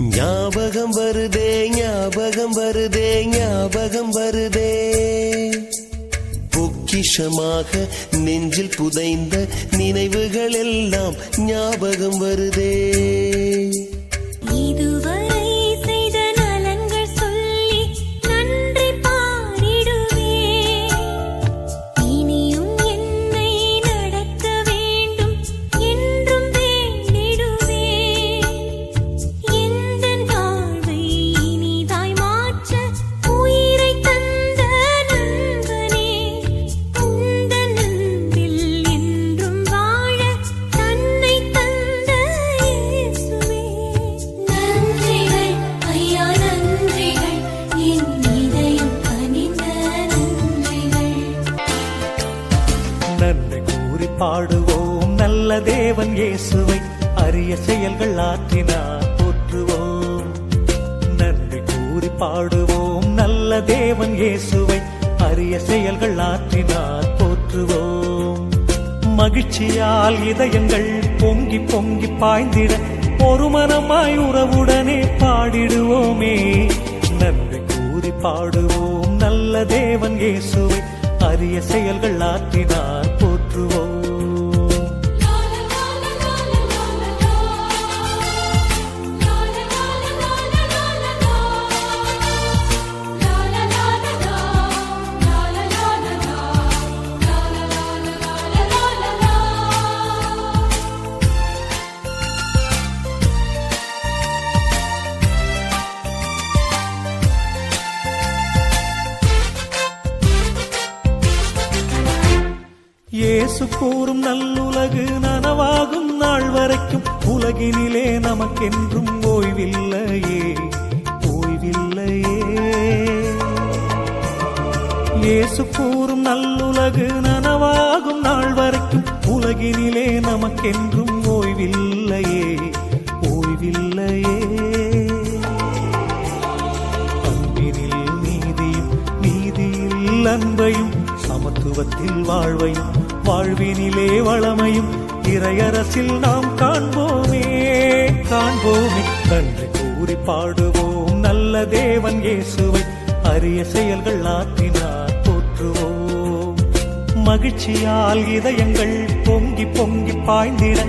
ஞாபகம் வருதே ஞாபகம் வருதே ஞாபகம் வருதே பொக்கிஷமாக நெஞ்சில் புதைந்த நினைவுகள் எல்லாம் ஞாபகம் வருதே. பாடுவோம் நல்ல தேவன் இயேசுவை, அரிய செயல்கள் ஆற்றினார் போற்றுவோம். நன்றி கூறி பாடுவோம் நல்ல தேவன் இயேசுவை, அரிய செயல்கள் ஆற்றினார் போற்றுவோம். மகிழ்ச்சியால் இதயங்கள் பொங்கி பொங்கி பாய்ந்திட ஒரு மனமாய் உறவுடனே பாடிடுவோமே. நன்றி கூறி பாடுவோம் நல்ல தேவன் இயேசுவை, அரிய செயல்கள் ஆற்றினார் போற்றுவோம். இயேசு கூறும் நல்லுலகு நனவாகும் நாள் வரைக்கும் உலகினிலே நமக்கென்றும் ஓய்வில்லையே ஓய்வில்லையே. இயேசு கூறும் நல்லுலகு நனவாகும் நாள் வரைக்கும் உலகினிலே நமக்கென்றும் ஓய்வில்லையே ஓய்வில்லையே. அன்பினில் நீதியும் நீதியில் அன்பையும் சமத்துவத்தில் வாழ்வையும் வாழ்வினிலே வளமையும் இறையரசில் நாம் காண்போமே காண்போமே. நன்றி கூறி பாடுவோம் நல்ல தேவன் இயேசுவை, அரிய செயல்கள் ஆற்றினார் போற்றுவோம். மகிழ்ச்சியால் இதயங்கள் பொங்கி பொங்கி பாய்ந்திட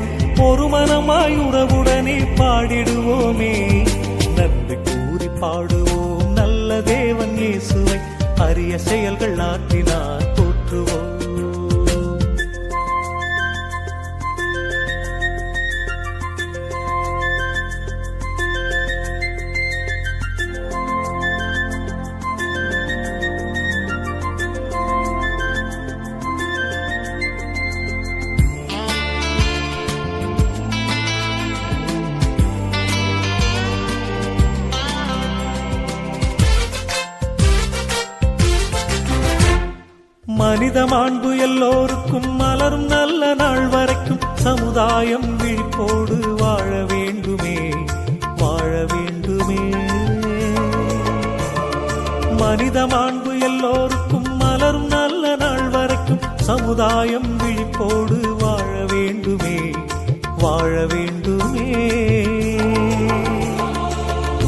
ஒரு மனமாய் உறவுடனே பாடிடுவோமே. நன்றி கூறி பாடுவோம் நல்ல தேவன் இயேசுவை, அரிய செயல்கள் ஆற்றினார் போற்றுவோம். மனித மாண்பு எல்லோருக்கும் மலரும் நல்ல நாள் வரைக்கும் சமுதாயம் விழிப்போடு வாழ வேண்டுமே வாழ வேண்டுமே. மனித மாண்பு எல்லோருக்கும் மலரும் நல்ல நாள் வரைக்கும் சமுதாயம் விழிப்போடு வாழ வேண்டுமே வாழ வேண்டுமே.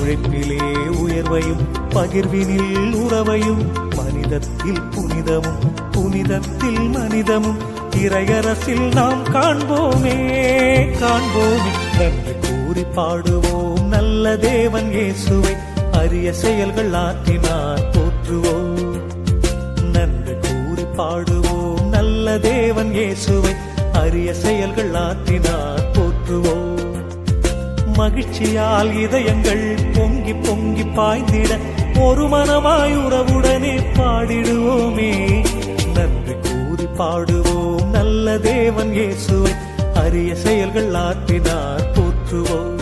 உழைப்பிலே உயர்வையும் பகிர்வினில் உறவையும் மனிதத்தில் புனிதமும் புனிதத்தில் மனிதமும் இறையரசில் நாம் காண்போமே காண்போமே. நன்றி கூறி பாடுவோம் நல்ல தேவன் இயேசுவை, அரிய செயல்கள் ஆற்றினார் போற்றுவோம். நன்றி கூறி பாடுவோம் நல்ல தேவன் இயேசுவை, அரிய செயல்கள் ஆற்றினார் போற்றுவோம். மகிழ்ச்சியால் இதயங்கள் பொங்கி பொங்கி பாய்ந்திட ஒரு மனமாய் உறவுடனே பாடிடுவோமே. நன்றி கூறி பாடுவோம் நல்ல தேவன் இயேசுவை, அரிய செயல்கள் ஆற்றினார் போற்றுவோம்.